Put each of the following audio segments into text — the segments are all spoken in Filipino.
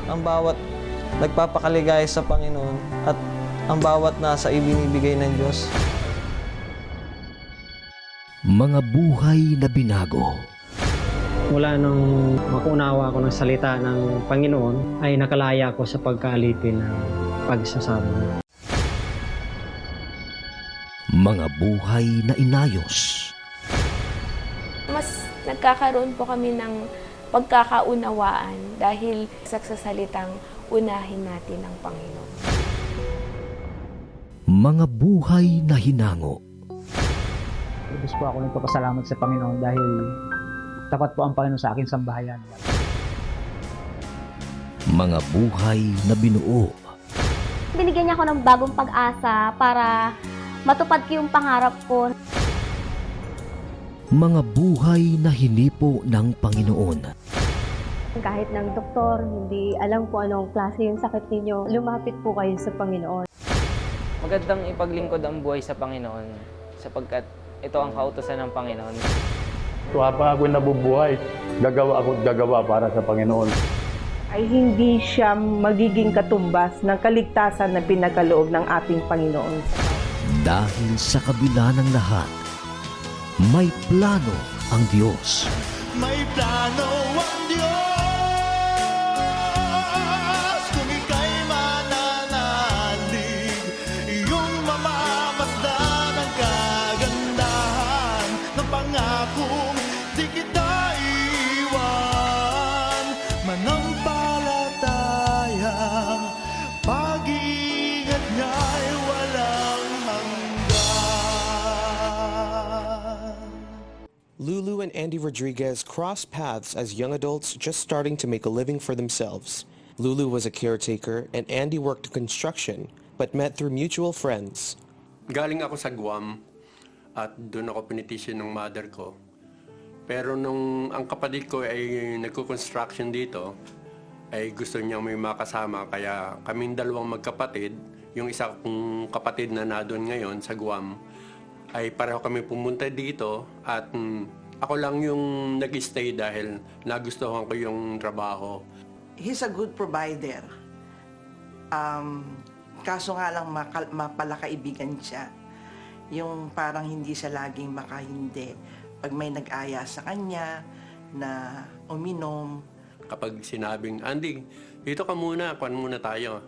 ang bawat nagpapakaligaya sa Panginoon at ang bawat nasa ibinibigay ng Diyos. Mga buhay na binago. Mula nung makunawa ko ng salita ng Panginoon, ay nakalaya ko sa pagkaalipin ng pagsasama. Mga buhay na inayos. Mas nagkakaroon po kami ng pagkakaunawaan dahil sa salitang unahin natin ang Panginoon. Mga buhay na hinango. Gusto po ako nagpapasalamat sa Panginoon dahil tapat po ang Panginoon sa aking sambahayan. Mga buhay na binuo. Binigyan niya ako ng bagong pag-asa para matupad ko yung pangarap ko. Mga buhay na hinipo ng Panginoon. Kahit ng doktor, hindi alam kung anong klase yung sakit ninyo, lumapit po kayo sa Panginoon. Magandang ipaglingkod ang buhay sa Panginoon sapagkat ito ang kautusan ng Panginoon. So habang ako'y nabubuhay, gagawa ako at gagawa para sa Panginoon. Ay hindi siya magiging katumbas ng kaligtasan na pinakaloob ng ating Panginoon. Dahil sa kabila ng lahat, may plano ang Diyos. May plano ang Diyos kung ika'y mananalig, iyong mamamasdan ang kagandahan ng pangakong di kita iwan. Manampalataya, pag-iingat niya'y walang hanggan. Lulu and Andy Rodriquez crossed paths as young adults just starting to make a living for themselves. Lulu was a caretaker and Andy worked construction, but met through mutual friends. Galing ako sa Guam at doon ako pinitisyon ng mother ko. Pero nung ang kapatid ko ay nagko-construction dito, ay gusto niya may makasama. Kaya kaming dalawang magkapatid, yung isa kong kapatid na nadoon ngayon sa Guam, ay pareho kami pumunta dito at ako lang yung nag-stay dahil nagustuhan ko yung trabaho. He's a good provider. Kaso nga lang mapalakaibigan siya. Yung parang hindi siya laging makahindi. Pag may nag-aya sa kanya na uminom. Kapag sinabing, Andy, dito ka muna, kuhan muna tayo.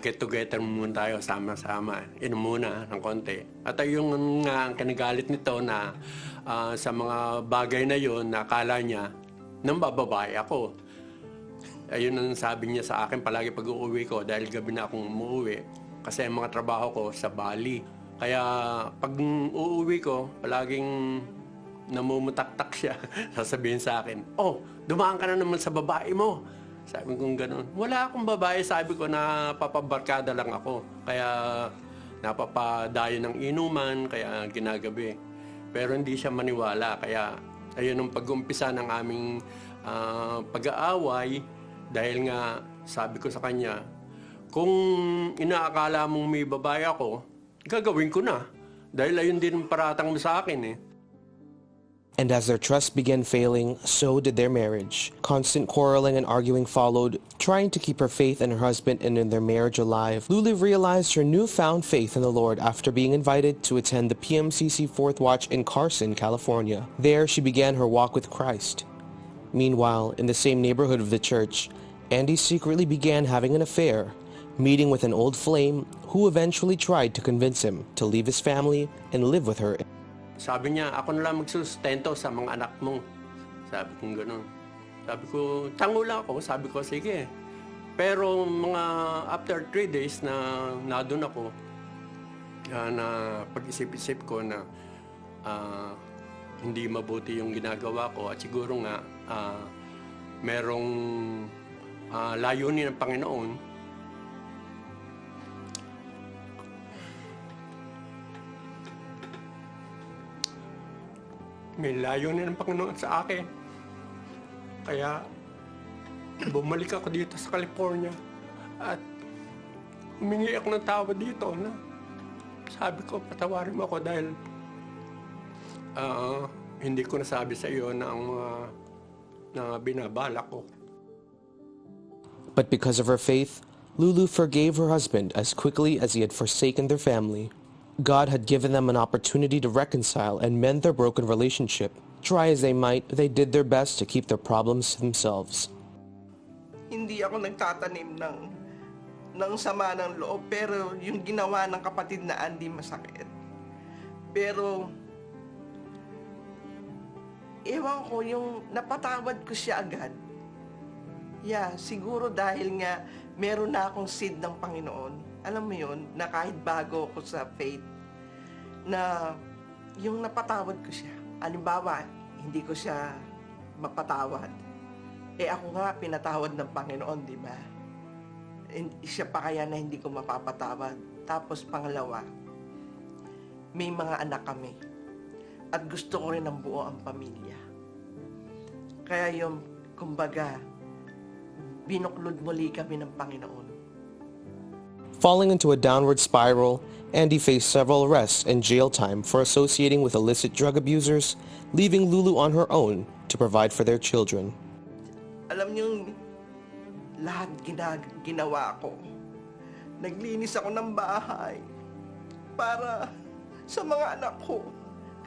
Get together muna tayo, sama-sama. Inom muna ng konti. At yung ang kinigalit nito na sa mga bagay na yon, na akala niya, nang bababae ako. Ayun ang sabi niya sa akin palagi pag uuwi ko dahil gabi na akong umuwi. Kasi ang mga trabaho ko sa Bali. Kaya pag uuwi ko, palaging namumutaktak siya. Sasabihin sa akin, oh, dumaan ka na naman sa babae mo. Sabi kong gano'n. Wala akong babae, sabi ko na papabarkada lang ako. Kaya napapadayo ng inuman, kaya ginagabi. Pero hindi siya maniwala. Kaya ayun ang pag-umpisa ng aming pag-aaway. Dahil nga sabi ko sa kanya, kung inaakala mong may babae ako, gagawin ko na. Dahil ayun din ang paratang mo sa akin eh. And as their trust began failing, so did their marriage. Constant quarreling and arguing followed, trying to keep her faith in her husband and in their marriage alive. Lulu realized her newfound faith in the Lord after being invited to attend the PMCC Fourth Watch in Carson, California. There, she began her walk with Christ. Meanwhile, in the same neighborhood of the church, Andy secretly began having an affair, meeting with an old flame who eventually tried to convince him to leave his family and live with her. Sabi niya, ako na lang magsusustento sa mga anak mo. Sabi ko gano'n. Sabi ko, tango lang ako. Sabi ko, sige. Pero mga after 3 days na nadun ako, na pag-isip-isip ko na hindi mabuti yung ginagawa ko at siguro nga merong layunin ng Panginoon. May layunin ng Panginoon sa akin. Kaya bumalik ako dito sa California at humingi ako ng tawad dito na sabi ko, patawarin mo ako dahil hindi ko nasabi sa iyo na ang na binabalak ko. But because of her faith, Lulu forgave her husband as quickly as he had forsaken their family. God had given them an opportunity to reconcile and mend their broken relationship. Try as they might, they did their best to keep their problems to themselves. Hindi ako nagtatanim ng sama ng loob, pero yung ginawa ng kapatid na Andy masakit. Pero ewan ko, yung napatawad ko siya agad. Yeah, siguro dahil nga meron na akong seed ng Panginoon. Alam mo yun, na kahit bago ako sa faith, na yung napatawad ko siya. Halimbawa, hindi ko siya mapatawad. Ako nga, pinatawad ng Panginoon, di ba? Siya pa kaya na hindi ko mapapatawad. Tapos pangalawa, may mga anak kami. At gusto ko rin ang buo ang pamilya. Kaya yung, kumbaga, binuklod muli kami ng Panginoon. Falling into a downward spiral, Andy faced several arrests and jail time for associating with illicit drug abusers, leaving Lulu on her own to provide for their children. Alam niyo, lahat ginawa ko. Naglinis ako ng bahay para sa mga anak ko.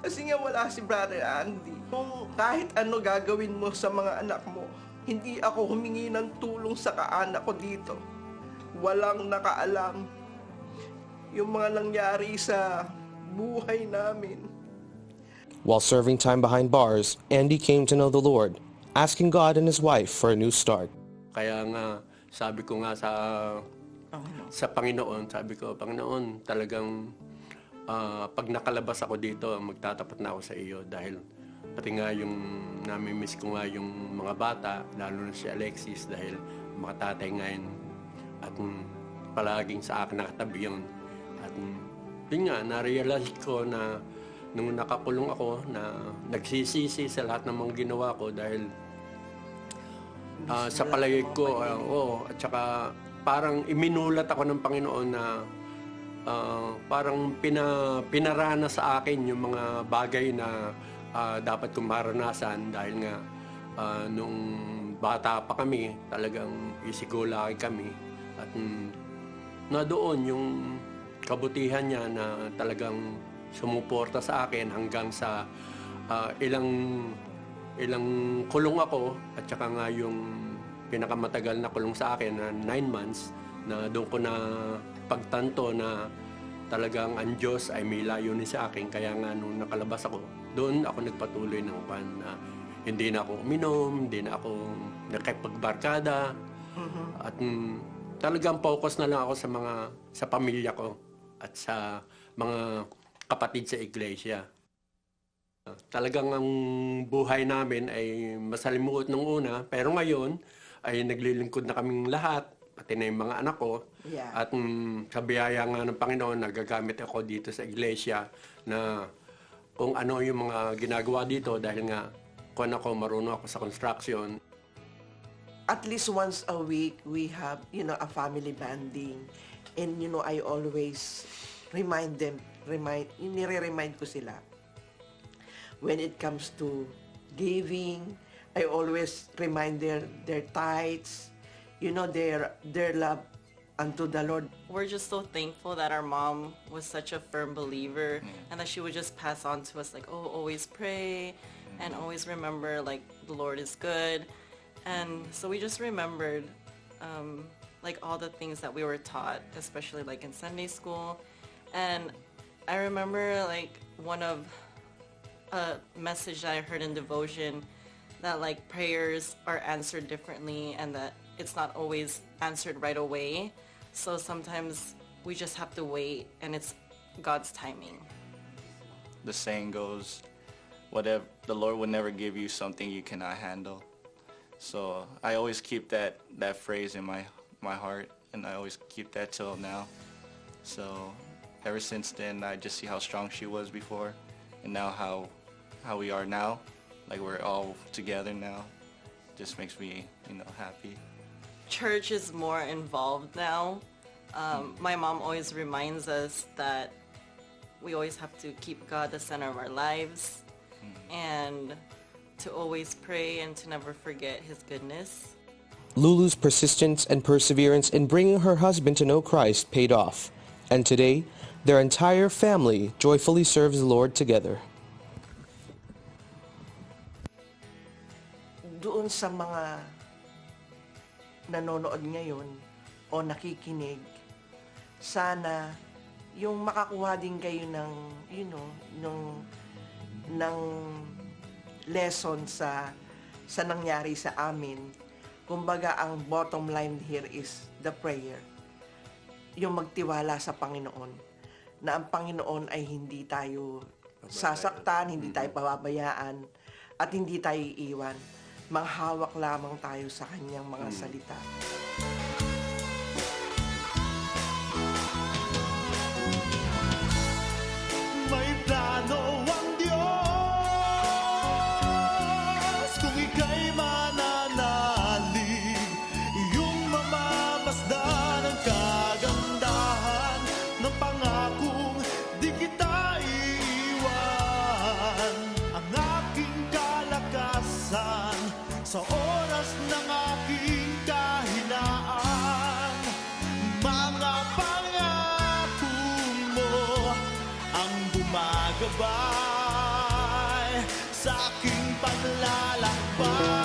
Kasi nga wala si Brother Andy. Kung kahit ano gagawin mo sa mga anak mo, hindi ako humingi ng tulong sa kaanak ko dito. Walang nakaalam yung mga nangyari sa buhay namin. While serving time behind bars, Andy came to know the Lord, asking God and his wife for a new start. Kaya nga, sabi ko nga sa Panginoon, sabi ko, Panginoon, talagang pag nakalabas ako dito, magtatapat na ako sa iyo dahil pati nga yung nami-miss ko nga yung mga bata, lalo na si Alexis dahil mga tatay ngayon at palaging sa akin nakatabi yun. At yun nga, na-realize ko na nung nakakulong ako na nagsisisi sa lahat ng mga ginawa ko dahil sa palagay ko, at saka parang iminulat ako ng Panginoon na parang pinarana sa akin yung mga bagay na dapat kong maranasan dahil nga nung bata pa kami, talagang isigulaki kami at na doon yung kabutihan niya na talagang sumuporta sa akin hanggang sa ilang kulong ako at saka nga yung pinakamatagal na kulong sa akin na 9 months na doon ko na pagtanto na talagang ang Diyos ay may layunin sa akin. Kaya nga nung nakalabas ako, doon ako nagpatuloy ng pan na hindi na ako uminom, hindi na ako nakipagbarkada. At talagang focus na lang ako sa pamilya ko at sa mga kapatid sa iglesia. Talagang ang buhay namin ay masalimuot nung una, pero ngayon ay naglilingkod na kaming lahat, pati na yung mga anak ko. Yeah. At sa biyaya nga ng Panginoon, nagagamit ako dito sa iglesia na kung ano yung mga ginagawa dito dahil nga kung ako, marunong ako sa construction. At least once a week, we have, a family banding. And, I always remind them, nire-remind ko sila. When it comes to giving, I always remind their tithes, their love unto the Lord. We're just so thankful that our mom was such a firm believer and that she would just pass on to us like, oh, always pray and always remember like the Lord is good. And so we just remembered like all the things that we were taught, especially like in Sunday school. And I remember like one of a message that I heard in devotion that like prayers are answered differently and that it's not always answered right away. So sometimes we just have to wait and it's God's timing. The saying goes, whatever the Lord will never give you something you cannot handle. So I always keep that phrase in my heart, and I always keep that till now. So ever since then, I just see how strong she was before, and now how we are now. Like we're all together now. Just makes me, happy. Church is more involved now. My mom always reminds us that we always have to keep God the center of our lives and to always pray and to never forget His goodness. Lulu's persistence and perseverance in bringing her husband to know Christ paid off, and today, their entire family joyfully serves the Lord together. Doon sa mga nanonood ngayon o nakikinig, sana yung makakuha din kayo ng, ng lesson sa nangyari sa amin. Kumbaga, ang bottom line here is the prayer. Yung magtiwala sa Panginoon. Na ang Panginoon ay hindi tayo sasaktan, hindi tayo pababayaan, at hindi tayo iiwan. Manghawak lamang tayo sa kanyang mga salita. May plano ang Diyos kung ika'y mananalig, iyong mamamasdan ang kagandahan ng pangakong di kita iiwan. Ang aking kalakasan sa oras ng aking kahinaan, mga pangako mo ang gumagabay sa aking paglalakbay.